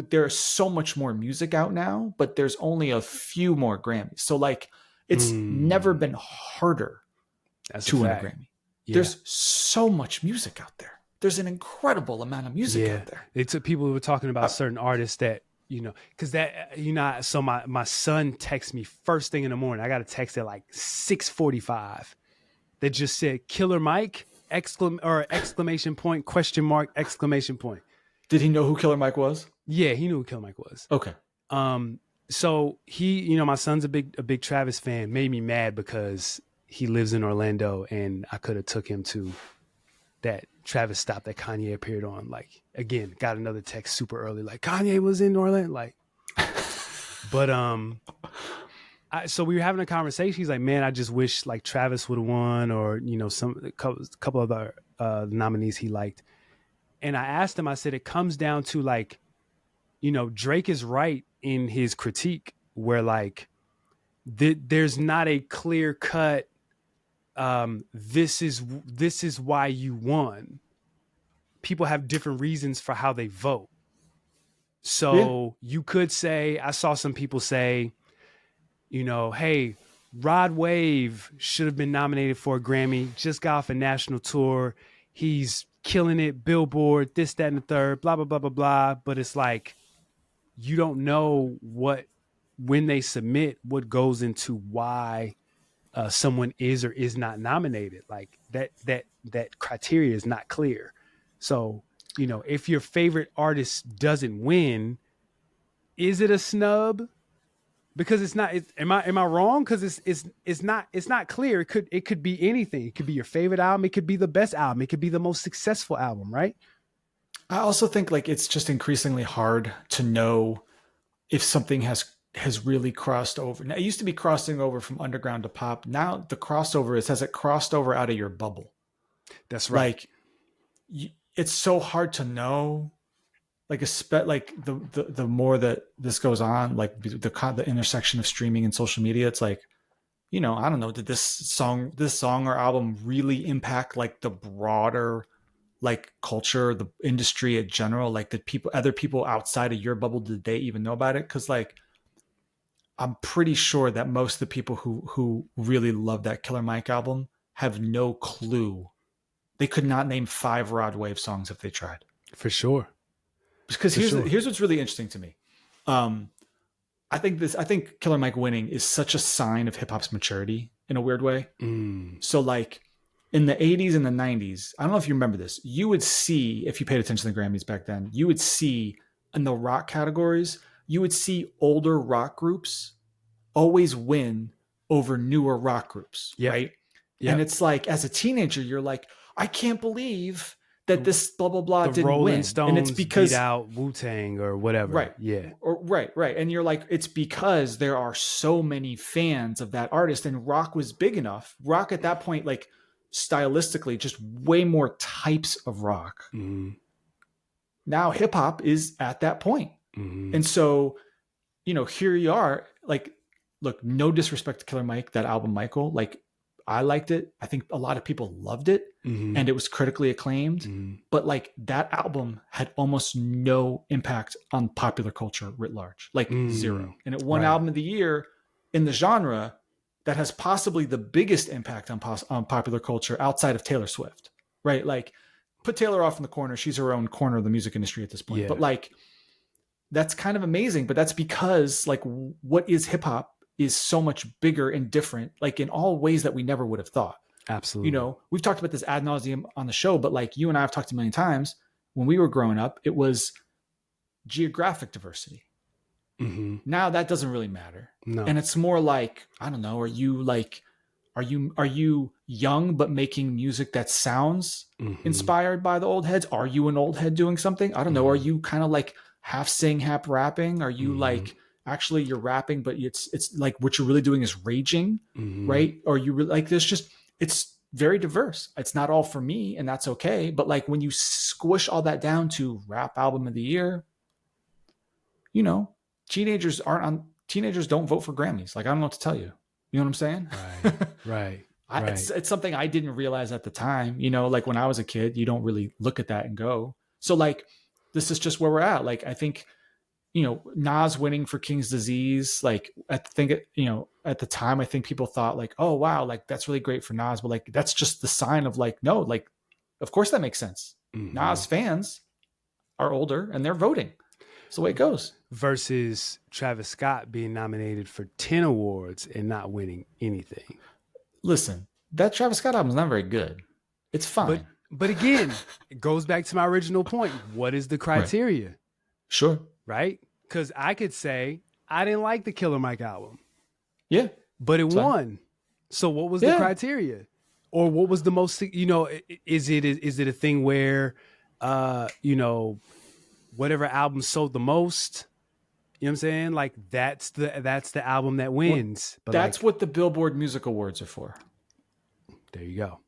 there's so much more music out now, but there's only a few more Grammys. So like, it's never been harder to win a Grammy. Yeah. There's so much music out there. There's an incredible amount of music out there. It took people who were talking about certain artists that, because so my son texts me first thing in the morning. I got a text at like 6:45 that just said Killer Mike, exclamation point, question mark, exclamation point. Did he know who Killer Mike was? Yeah, he knew who Killer Mike was. Okay. So he, my son's a big Travis fan. Made me mad because he lives in Orlando and I could have took him to that Travis stop that Kanye appeared on. Like, again, got another text super early, like Kanye was in Orlando. Like, but so we were having a conversation. He's like, man, I just wish like Travis would have won, or a couple of the nominees he liked. And I asked him, I said, it comes down to like, Drake is right in his critique where like there's not a clear cut. This is why you won. People have different reasons for how they vote. So you could say, I saw some people say, hey, Rod Wave should have been nominated for a Grammy, just got off a national tour. He's killing it, Billboard, this, that, and the third, blah, blah, blah, blah, blah. But it's like, you don't know when they submit, what goes into why someone is or is not nominated. Like that criteria is not clear. So, if your favorite artist doesn't win, is it a snub? Because it's not. Am I wrong? Because it's not clear. It could be anything. It could be your favorite album. It could be the best album. It could be the most successful album, right? I also think like it's just increasingly hard to know if something has really crossed over. Now, it used to be crossing over from underground to pop. Now the crossover has it crossed over out of your bubble. That's right. Like it's so hard to know. Like the more that this goes on, like the intersection of streaming and social media, it's like, I don't know, did this song or album really impact like the broader like culture, the industry in general? Like other people outside of your bubble, did they even know about it? Because like, I'm pretty sure that most of the people who really love that Killer Mike album have no clue. They could not name 5 Rod Wave songs if they tried. For sure. Because here's what's really interesting to me. I think Killer Mike winning is such a sign of hip hop's maturity in a weird way. So like in the 80s and the 90s, I don't know if you remember this, you would see, if you paid attention to the Grammys back then, you would see in the rock categories, you would see older rock groups always win over newer rock groups, right? Yeah. And it's like, as a teenager, you're like, I can't believe that this blah, blah, blah didn't Rolling win. Stones and it's because beat out Wu-Tang or whatever. Right. Yeah. Right. And you're like, it's because there are so many fans of that artist, and rock was big enough. Rock at that point, like stylistically, just way more types of rock. Mm-hmm. Now hip hop is at that point. Mm-hmm. And so, here you are, like, look, no disrespect to Killer Mike, that album, Michael, like I liked it. I think a lot of people loved it, and it was critically acclaimed, but like that album had almost no impact on popular culture writ large, like zero. And it won album of the year in the genre that has possibly the biggest impact on popular culture outside of Taylor Swift, right? Like, put Taylor off in the corner. She's her own corner of the music industry at this point. Yeah. But like, that's kind of amazing. But that's because like what is hip hop is so much bigger and different, like in all ways that we never would have thought. Absolutely. We've talked about this ad nauseum on the show, but like you and I have talked a million times, when we were growing up, it was geographic diversity. Mm-hmm. Now that doesn't really matter. No. And it's more like, I don't know, are you young but making music that sounds inspired by the old heads? Are you an old head doing something? I don't know. Are you kind of like half sing, half rapping? Are you like, actually you're rapping, but it's like what you're really doing is raging, right? Or you really like, it's very diverse. It's not all for me, and that's okay. But like when you squish all that down to rap album of the year, teenagers don't vote for Grammys. Like, I don't know what to tell you. You know what I'm saying? Right. It's something I didn't realize at the time, like when I was a kid, you don't really look at that and go. So like, this is just where we're at. Like, I think Nas winning for King's Disease, like I think at the time I think people thought like, oh wow, like that's really great for Nas, but like that's just the sign of like, no, like of course that makes sense. Nas fans are older and they're voting. It's the way it goes. Versus Travis Scott being nominated for 10 awards and not winning anything. Listen, that Travis Scott album is not very good. It's fine. But again, it goes back to my original point. What is the criteria? Right. Sure. Right? Because I could say, I didn't like the Killer Mike album. Yeah. But it won. So what was the criteria? Or what was the most, is it a thing where, whatever album sold the most, you know what I'm saying? Like that's the album that wins. Well, but that's what the Billboard Music Awards are for. There you go.